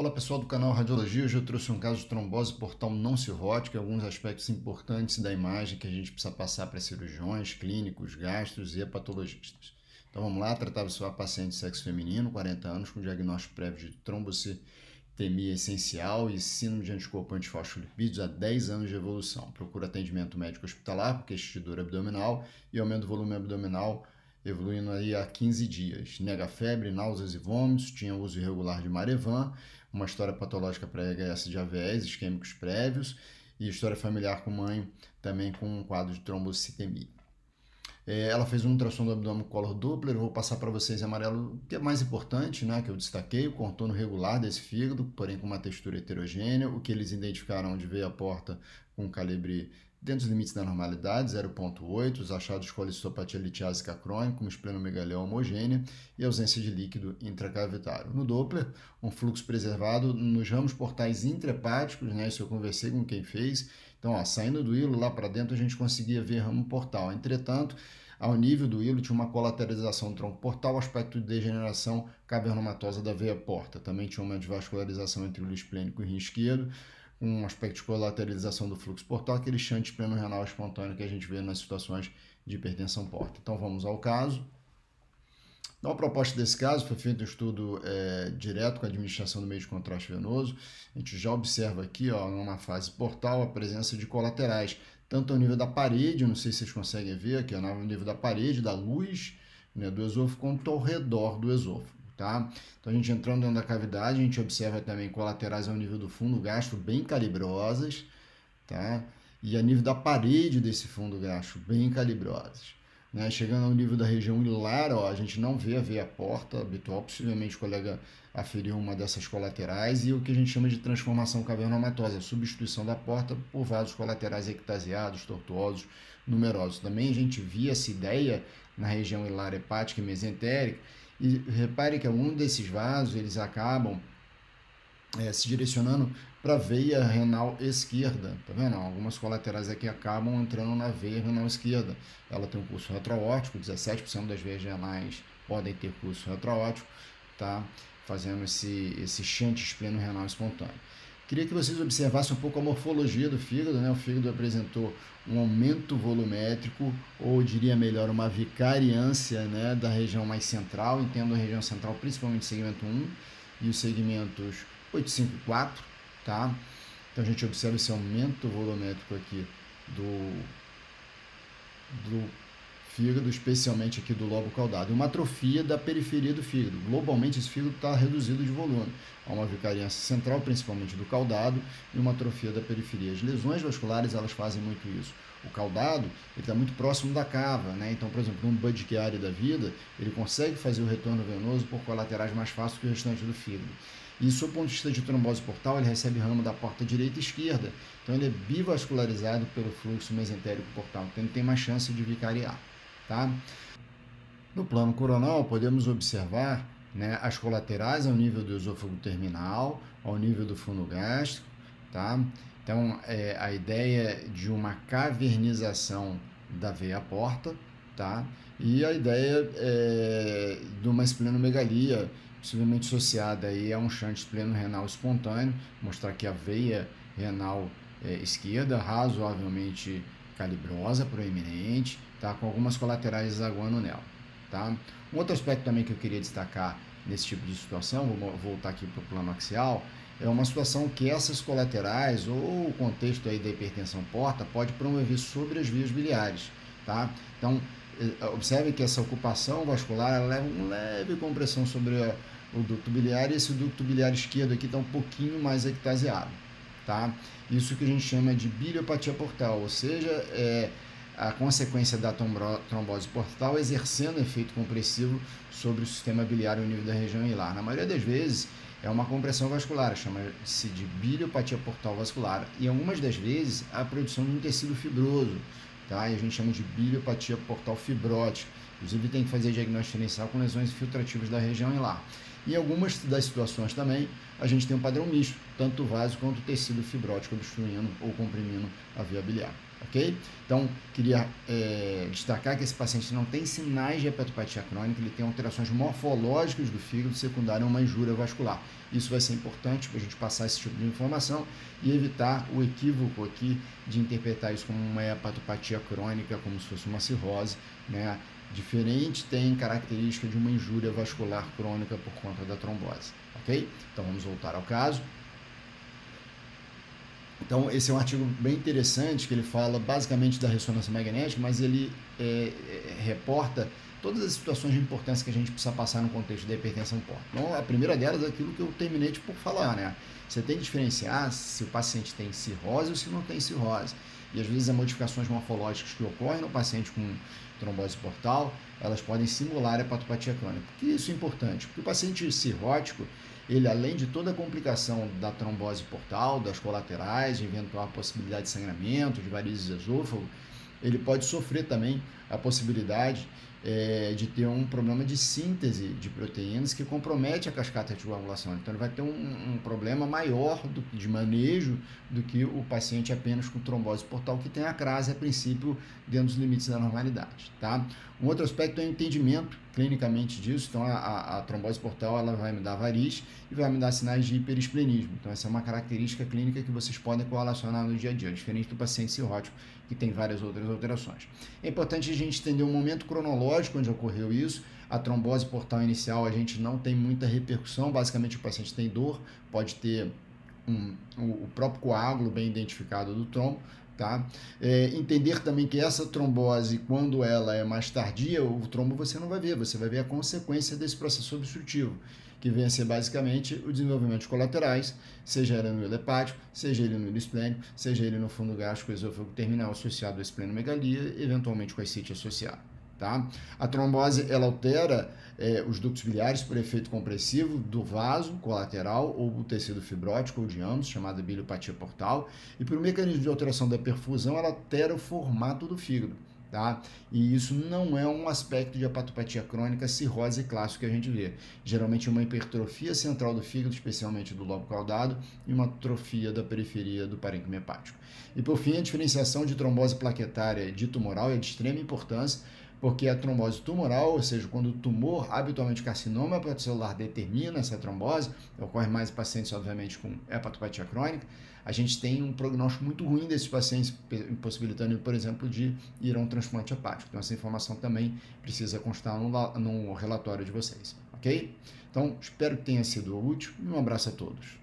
Olá pessoal do canal Radiologia, hoje eu trouxe um caso de trombose portal não cirrótica e alguns aspectos importantes da imagem que a gente precisa passar para cirurgiões, clínicos, gastros e hepatologistas. Então vamos lá, tratava-se uma paciente de sexo feminino, 40 anos, com diagnóstico prévio de trombocitemia essencial e síndrome de anticorpo antifosfolipídios há 10 anos de evolução. Procura atendimento médico hospitalar, porque é dor abdominal e aumento do volume abdominal, evoluindo aí há 15 dias. Nega febre, náuseas e vômitos, tinha uso irregular de Marevan, uma história patológica pré-HS de AVEs, isquêmicos prévios, e história familiar com mãe, também com um quadro de trombocitemia. Ela fez um ultrassom do abdômen Color Doppler, eu vou passar para vocês em amarelo, o que é mais importante, né, que eu destaquei, o contorno regular desse fígado, porém com uma textura heterogênea, o que eles identificaram onde veio a porta com calibre dentro dos limites da normalidade, 0,8, os achados de colecistopatia litiásica crônica, uma esplenomegalia homogênea e ausência de líquido intracavitário. No Doppler, um fluxo preservado nos ramos portais intrahepáticos, né, isso eu conversei com quem fez. Então, ó, saindo do hilo lá para dentro, a gente conseguia ver ramo portal. Entretanto, ao nível do hilo, tinha uma colateralização do tronco portal, aspecto de degeneração cavernomatosa da veia porta. Também tinha uma desvascularização entre o hilo esplênico e o rim esquerdo, um aspecto de colateralização do fluxo portal, aquele shunt pleno-renal espontâneo que a gente vê nas situações de hipertensão porta. Então vamos ao caso. Então, a proposta desse caso foi feito um estudo direto com a administração do meio de contraste venoso. A gente já observa aqui, ó, numa fase portal, a presença de colaterais, tanto ao nível da parede, não sei se vocês conseguem ver aqui, no nível da parede, da luz, né, do esôfago, quanto ao redor do esôfago. Tá? Então a gente entrando dentro da cavidade, a gente observa também colaterais ao nível do fundo gástrico bem calibrosas, tá? E a nível da parede desse fundo gástrico bem calibrosas, né? Chegando ao nível da região hilar, ó, a gente não vê a veia porta habitual, possivelmente o colega aferiu uma dessas colaterais, e o que a gente chama de transformação cavernomatosa, a substituição da porta por vasos colaterais ectasiados, tortuosos, numerosos. Também a gente via essa ideia na região hilar hepática e mesentérica. E repare que algum desses vasos eles acabam se direcionando para a veia renal esquerda, tá vendo? Algumas colaterais aqui acabam entrando na veia renal esquerda. Ela tem um curso retroaórtico, 17% das veias renais podem ter curso retroaórtico, tá? Fazendo esse shunt espleno-renal espontâneo. Queria que vocês observassem um pouco a morfologia do fígado, né? O fígado apresentou um aumento volumétrico, ou diria melhor, uma vicariância, né, da região mais central, entendo a região central principalmente o segmento 1 e os segmentos 8, 5 e 4, tá? Então a gente observa esse aumento volumétrico aqui do fígado, especialmente aqui do lobo caudado, e uma atrofia da periferia do fígado. Globalmente esse fígado está reduzido de volume. Há uma vicariância central, principalmente do caudado, e uma atrofia da periferia. As lesões vasculares, elas fazem muito isso. O caudado está muito próximo da cava, né? Então, por exemplo, num Budd Chiari da vida, ele consegue fazer o retorno venoso por colaterais mais fácil que o restante do fígado. E, sob o ponto de vista de trombose portal, ele recebe ramo da porta direita e esquerda. Então, ele é bivascularizado pelo fluxo mesentérico portal. Então, ele tem mais chance de vicariar. Tá? No plano coronal, podemos observar, né, as colaterais ao nível do esôfago terminal, ao nível do fundo gástrico, tá? Então, a ideia de uma cavernização da veia porta, tá? E a ideia de uma esplenomegalia, possivelmente associada aí a um shunt espleno-renal espontâneo, mostrar que a veia renal esquerda, razoavelmente calibrosa, proeminente, tá? Com algumas colaterais desaguando nela. Tá? Um outro aspecto também que eu queria destacar nesse tipo de situação, vou voltar aqui para o plano axial, é uma situação que essas colaterais ou o contexto aí da hipertensão porta pode promover sobre as vias biliares. Tá? Então, observe que essa ocupação vascular ela leva uma leve compressão sobre o ducto biliar, e esse ducto biliar esquerdo aqui está um pouquinho mais ectasiado. Tá? Isso que a gente chama de biliopatia portal, ou seja, a consequência da trombose portal exercendo efeito compressivo sobre o sistema biliar ao nível da região hilar. Na maioria das vezes é uma compressão vascular, chama-se de biliopatia portal vascular, e algumas das vezes a produção de um tecido fibroso, tá? E a gente chama de biliopatia portal fibrótica. Inclusive tem que fazer diagnóstico diferencial com lesões infiltrativas da região hilar. Em algumas das situações também, a gente tem um padrão misto, tanto o vaso quanto o tecido fibrótico obstruindo ou comprimindo a via biliar. ok? Então, queria destacar que esse paciente não tem sinais de hepatopatia crônica, ele tem alterações morfológicas do fígado secundárias a uma injúria vascular. Isso vai ser importante para a gente passar esse tipo de informação e evitar o equívoco aqui de interpretar isso como uma hepatopatia crônica, como se fosse uma cirrose, né? Diferente, tem característica de uma injúria vascular crônica por conta da trombose, ok? Então, vamos voltar ao caso. Então, esse é um artigo bem interessante, que ele fala basicamente da ressonância magnética, mas ele reporta todas as situações de importância que a gente precisa passar no contexto da hipertensão portal. Então, a primeira delas é aquilo que eu terminei de por falar, né? Você tem que diferenciar se o paciente tem cirrose ou se não tem cirrose. E às vezes as modificações morfológicas que ocorrem no paciente com trombose portal, elas podem simular a hepatopatia crônica. Por que isso é importante? Porque o paciente cirrótico, ele, além de toda a complicação da trombose portal, das colaterais, de eventual possibilidade de sangramento, de varizes do esôfago, ele pode sofrer também a possibilidade de ter um problema de síntese de proteínas que compromete a cascata de coagulação. Então, ele vai ter um problema maior de manejo do que o paciente apenas com trombose portal, que tem a crase, a princípio, dentro dos limites da normalidade. Tá? Um outro aspecto é o entendimento clinicamente disso. Então, a trombose portal, ela vai me dar variz e vai me dar sinais de hiperesplenismo. Então, essa é uma característica clínica que vocês podem correlacionar no dia a dia, diferente do paciente cirrótico, que tem várias outras alterações. É importante a gente entender o momento cronológico onde ocorreu isso. A trombose portal inicial, a gente não tem muita repercussão, basicamente o paciente tem dor, pode ter o próprio coágulo bem identificado do trombo, tá? Entender também que essa trombose, quando ela é mais tardia, o trombo você não vai ver, você vai ver a consequência desse processo obstrutivo, que vem a ser basicamente o desenvolvimento de colaterais, seja ele no hilo hepático, seja ele no hilo esplênico, seja ele no fundo gástrico esôfago terminal associado à esplenomegalia, eventualmente com ascite associado. Tá? A trombose, ela altera os ductos biliares por efeito compressivo do vaso colateral ou do tecido fibrótico ou de ambos, chamada biliopatia portal, e por um mecanismo de alteração da perfusão, ela altera o formato do fígado. Tá? E isso não é um aspecto de hepatopatia crônica cirrose clássico que a gente vê. Geralmente é uma hipertrofia central do fígado, especialmente do lobo caudado, e uma atrofia da periferia do parênquima hepático. E por fim, a diferenciação de trombose plaquetária de tumoral é de extrema importância, porque a trombose tumoral, ou seja, quando o tumor, habitualmente carcinoma hepatocelular, determina essa trombose, ocorre mais em pacientes, obviamente, com hepatopatia crônica, a gente tem um prognóstico muito ruim desses pacientes, impossibilitando, por exemplo, de ir a um transplante hepático. Então, essa informação também precisa constar no relatório de vocês, ok? Então, espero que tenha sido útil e um abraço a todos.